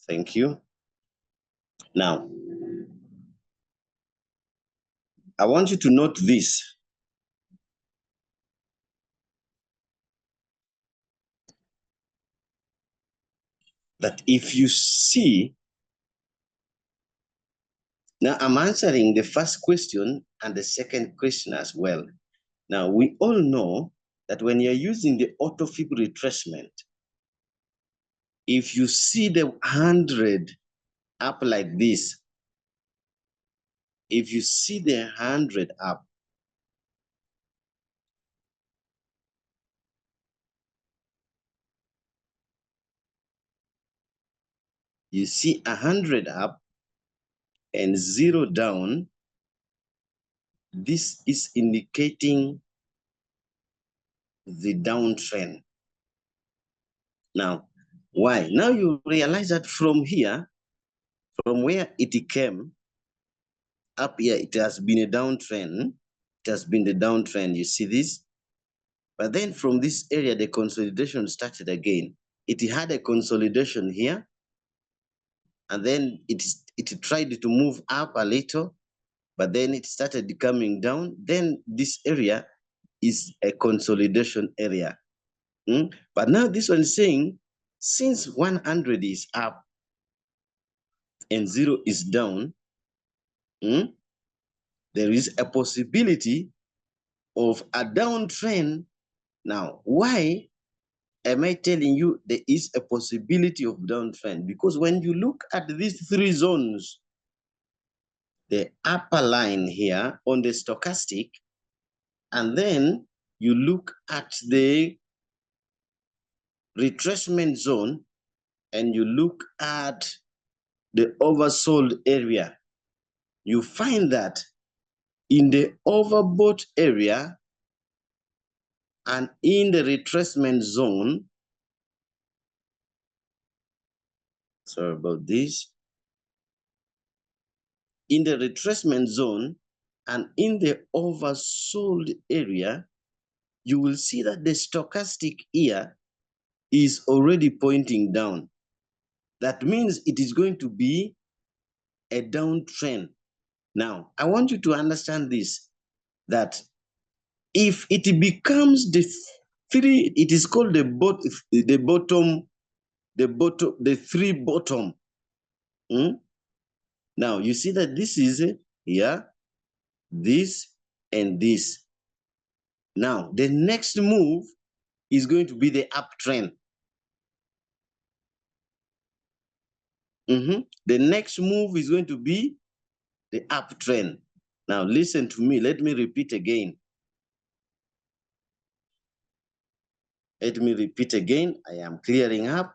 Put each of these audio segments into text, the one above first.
Thank you. Now, I want you to note this. That if you see, now I'm answering the first question and the second question as well. Now, we all know that when you're using the autofib retracement, if you see the 100 up like this, if you see the 100 up, you see 100 up and 0 down, this is indicating the downtrend. Now, why? Now you realize that from here, from where it came, up here, it has been a downtrend. It has been the downtrend. You see this? But then from this area, the consolidation started again. It had a consolidation here, and then it tried to move up a little, but then it started coming down. Then this area is a consolidation area. But now this one is saying, since 100 is up and 0 is down, there is a possibility of a downtrend. Now, why am I telling you there is a possibility of downtrend? Because when you look at these three zones, the upper line here on the stochastic, and then you look at the retracement zone, and you look at the oversold area, you find that in the overbought area and in the retracement zone, sorry about this, in the retracement zone and in the oversold area, you will see that the stochastic here is already pointing down. That means it is going to be a downtrend. Now, I want you to understand this, that if it becomes the three, it is called the three bottom. Now, you see that this is here, this, and this. Now, the next move is going to be the uptrend. The next move is going to be the uptrend. Now, listen to me. Let me repeat again. Let me repeat again. I am clearing up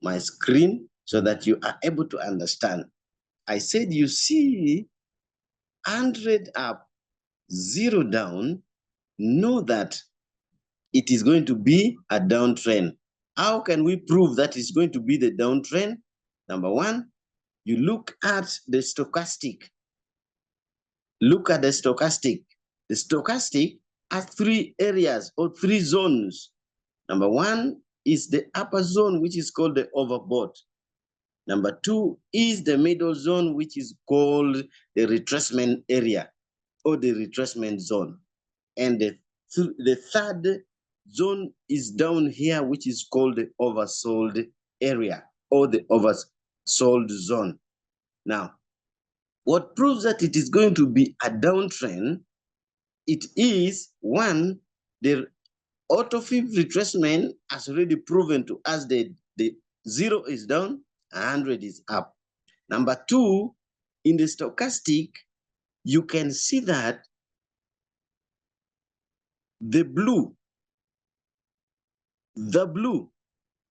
my screen so that you are able to understand. I said you see 100 up, 0 down, know that it is going to be a downtrend. How can we prove that it's going to be the downtrend? Number one, you look at the stochastic. Look at the stochastic. The stochastic has 3 areas or 3 zones. Number one is the upper zone, which is called the overbought. Number 2 is the middle zone, which is called the retracement area or the retracement zone. And the third zone is down here, which is called the oversold area or the oversold zone. Now, what proves that it is going to be a downtrend, it is one, the autofib retracement has already proven to us that the 0 is down, 100 is up. Number 2, in the stochastic, you can see that the blue,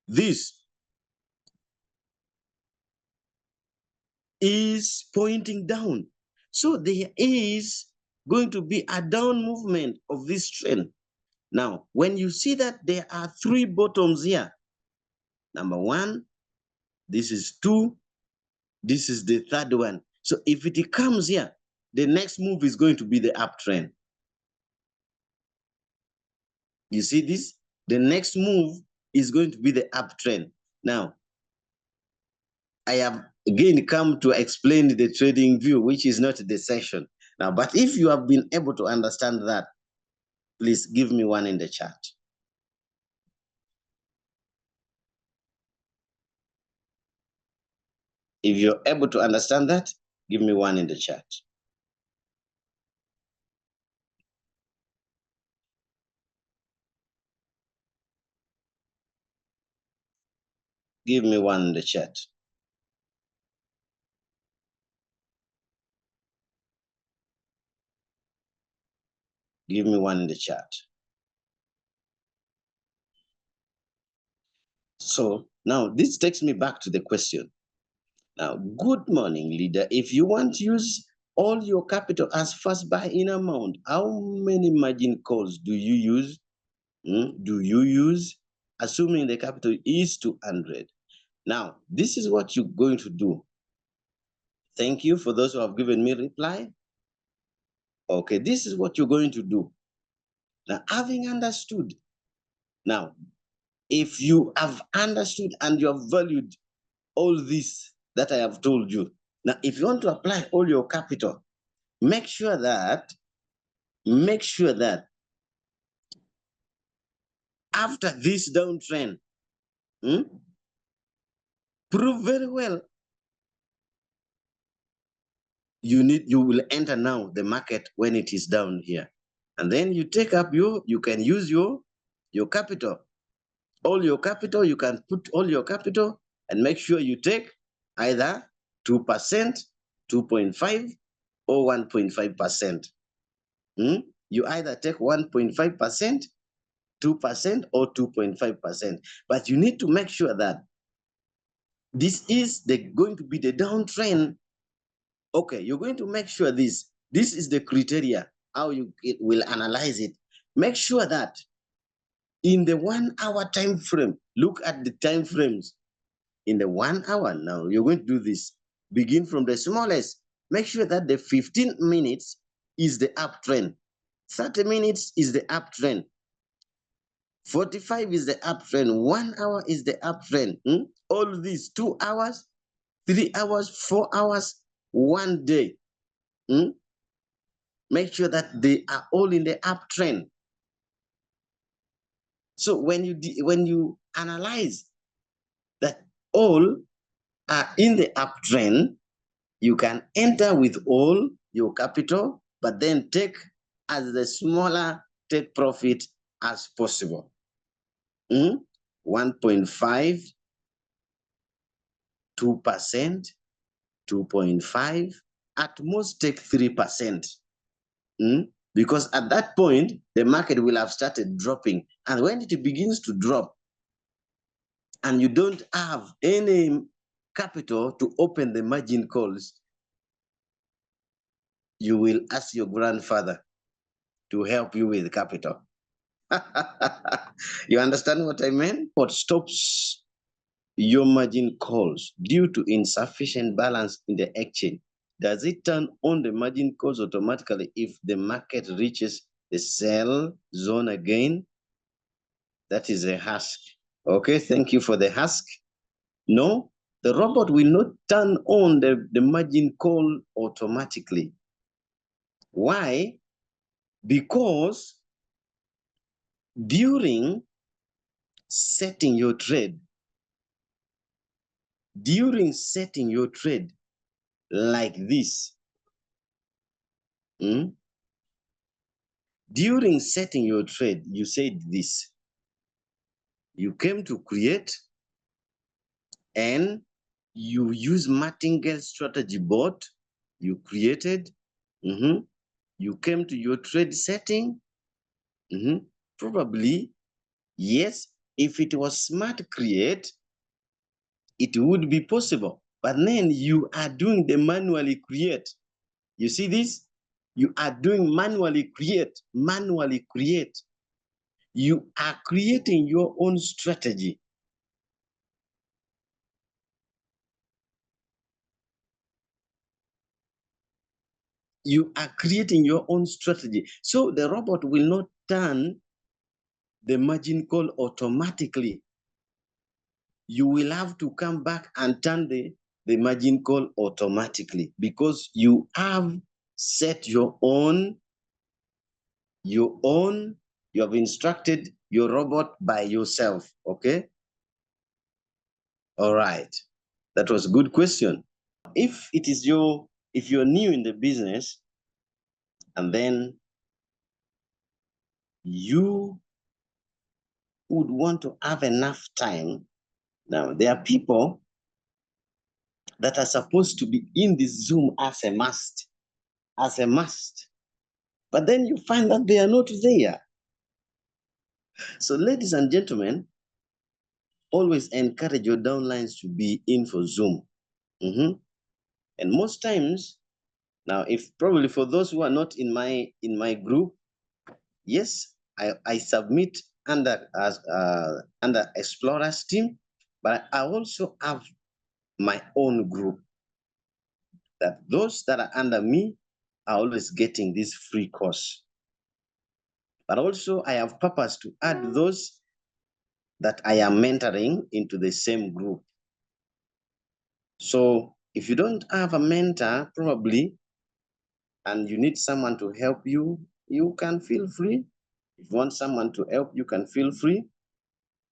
this is pointing down. So there is going to be a down movement of this trend. Now, when you see that there are 3 bottoms here, number 1, this is 2, this is the third one. So if it comes here, the next move is going to be the uptrend. You see this? The next move is going to be the uptrend. Now, I have again come to explain the trading view, which is not the session. Now, but if you have been able to understand that, please give me one in the chat. If you're able to understand that, give me one in the chat. Give me one in the chat. Give me one in the chat. So now this takes me back to the question. Now, good morning, leader. If you want to use all your capital as first buy-in amount, how many margin calls do you use? Do you use, assuming the capital is 200? Now, this is what you're going to do. Thank you for those who have given me reply. Okay, this is what you're going to do. Now, having understood, now, if you have understood and you have valued all this that I have told you, now, if you want to apply all your capital, make sure that after this downtrend, prove very well you will enter now the market when it is down here. And then you take up you can use your capital. All your capital, you can put all your capital and make sure you take either 2%, 2.5, or 1.5%. You either take 1.5%, 2%, or 2.5%. But you need to make sure that this is going to be the downtrend. Okay, you're going to make sure this is the criteria, how you will analyze it. Make sure that in the 1 hour time frame, look at the time frames. In the 1 hour now, you're going to do this. Begin from the smallest. Make sure that the 15 minutes is the uptrend. 30 minutes is the uptrend. 45 is the uptrend. 1 hour is the uptrend. All these 2 hours, 3 hours, 4 hours, 1 day. Make sure that they are all in the uptrend. So when you analyze that all are in the uptrend, you can enter with all your capital, but then take as the smaller take profit as possible. 1.5, 2%, 2.5, at most take 3%. Because at that point, the market will have started dropping. And when it begins to drop, and you don't have any capital to open the margin calls, you will ask your grandfather to help you with capital. You understand what I mean? What stops your margin calls due to insufficient balance in the exchange? Does it turn on the margin calls automatically if the market reaches the sell zone again? That is a ask. Okay, thank you for the ask. No, the robot will not turn on the margin call automatically. Why? Because during setting your trade, like this, during setting your trade, you said this. You came to create and you use martingale strategy board. You created. You came to your trade setting. Probably, yes, if it was smart create, it would be possible. But then you are doing the manually create. You see this? You are doing manually create. You are creating your own strategy. You are creating your own strategy. So the robot will not turn the margin call automatically. You will have to come back and turn the the margin call automatically because you have set your own, you have instructed your robot by yourself, okay? All right, that was a good question. If you're new in the business and then you would want to have enough time. Now, there are people that are supposed to be in this Zoom as a must, but then you find that they are not there. So, ladies and gentlemen, always encourage your downlines to be in for Zoom. And most times, now, if probably for those who are not in my group, yes, I submit under Explorers team, but I also have my own group. That those that are under me are always getting this free course. But also I have purpose to add those that I am mentoring into the same group. So if you don't have a mentor, probably, and you need someone to help you, you can feel free. If you want someone to help, you can feel free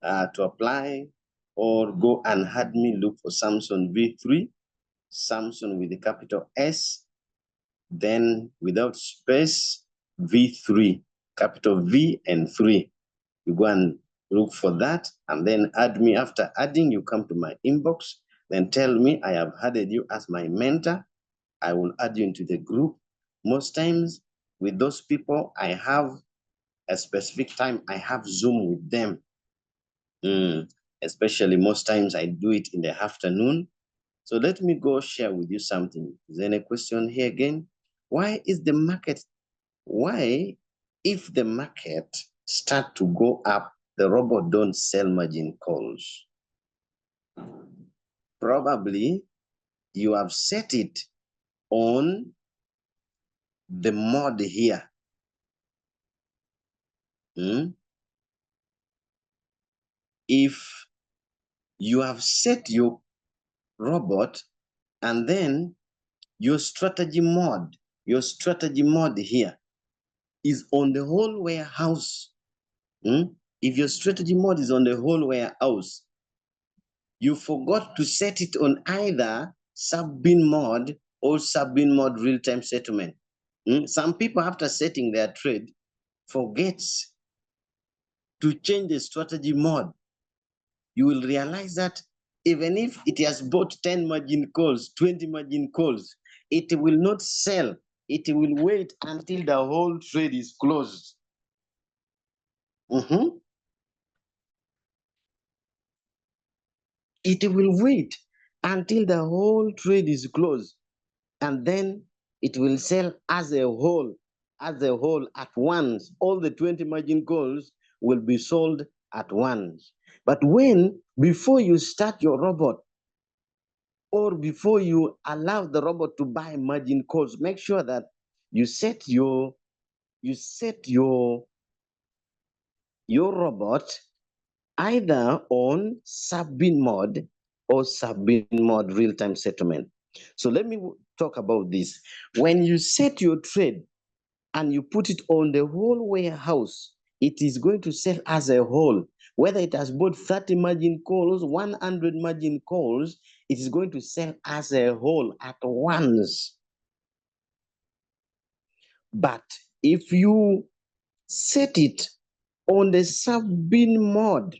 to apply or go and add me, look for Samson V3, Samson with the capital S, then without space, V3, capital V and 3. You go and look for that and then add me. After adding, you come to my inbox, then tell me I have added you as my mentor. I will add you into the group. Most times with those people, I have a specific time, I have Zoom with them. Especially most times I do it in the afternoon. So let me go share with you something. Is there any question here again? Why is the market, why if the market start to go up, the robot don't sell margin calls? Probably you have set it on the mode here. If you have set your robot and then your strategy mode here is on the whole warehouse. If your strategy mode is on the whole warehouse, you forgot to set it on either sub-bin mode or sub-bin mode real-time settlement. Some people, after setting their trade, forgets to change the strategy mode. You will realize that even if it has bought 10 margin calls, 20 margin calls, it will not sell. It will wait until the whole trade is closed. It will wait until the whole trade is closed, and then it will sell as a whole at once. All the 20 margin calls will be sold at once. But before you start your robot, or before you allow the robot to buy margin calls, make sure that you set your robot either on sub-bin mode or sub-bin mode real-time settlement. So let me talk about this. When you set your trade and you put it on the whole warehouse, it is going to sell as a whole. Whether it has bought 30 margin calls, 100 margin calls, it is going to sell as a whole at once. But if you set it on the sub-bin mode,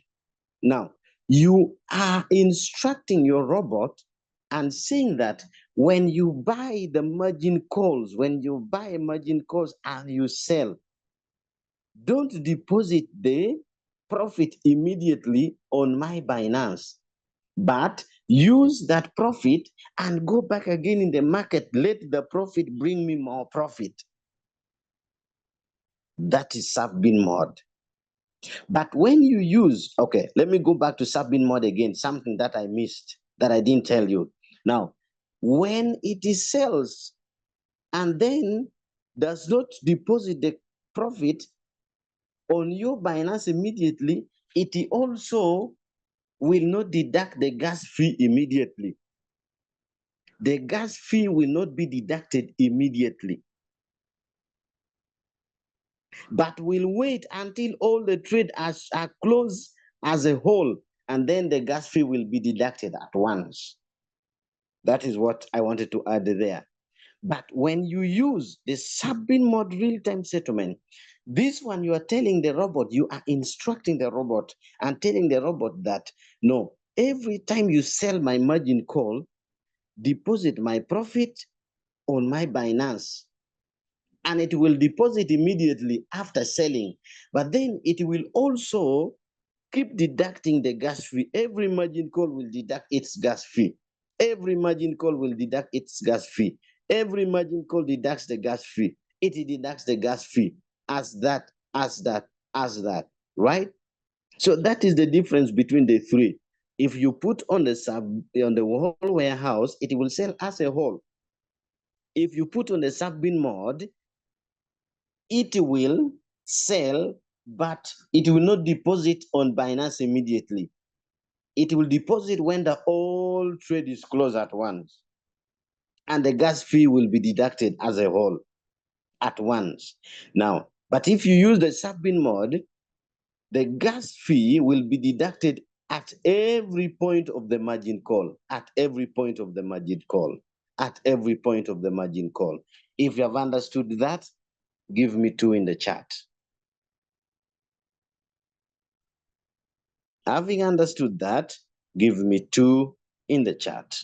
now you are instructing your robot and saying that when you buy the margin calls, and you sell, don't deposit the profit immediately on my Binance, but use that profit and go back again in the market. Let the profit bring me more profit. That is sub-bin mode. But when you use, okay, let me go back to sub-bin mode again, something that I missed, that I didn't tell you. Now, when it is sells and then does not deposit the profit on your Binance immediately, it also will not deduct the gas fee immediately. The gas fee will not be deducted immediately, but will wait until all the trade are closed as a whole, and then the gas fee will be deducted at once. That is what I wanted to add there. But when you use the sub-bin mode real-time settlement, this one you are telling the robot, you are instructing the robot and telling the robot that, no, every time you sell my margin call, deposit my profit on my Binance. And it will deposit immediately after selling. But then it will also keep deducting the gas fee. Every margin call will deduct its gas fee. Every margin call will deduct its gas fee. Every margin call deducts the gas fee. It deducts the gas fee as that, as that, as that, right? So that is the difference between the three. If you put on the whole warehouse, it will sell as a whole. If you put on the sub-bin mode, it will sell, but it will not deposit on Binance immediately. It will deposit when the whole trade is closed at once. And the gas fee will be deducted as a whole at once. Now, but if you use the sub-bin mode, the gas fee will be deducted at every point of the margin call, at every point of the margin call, at every point of the margin call. If you have understood that, give me 2 in the chat. Having understood that, give me 2 in the chat.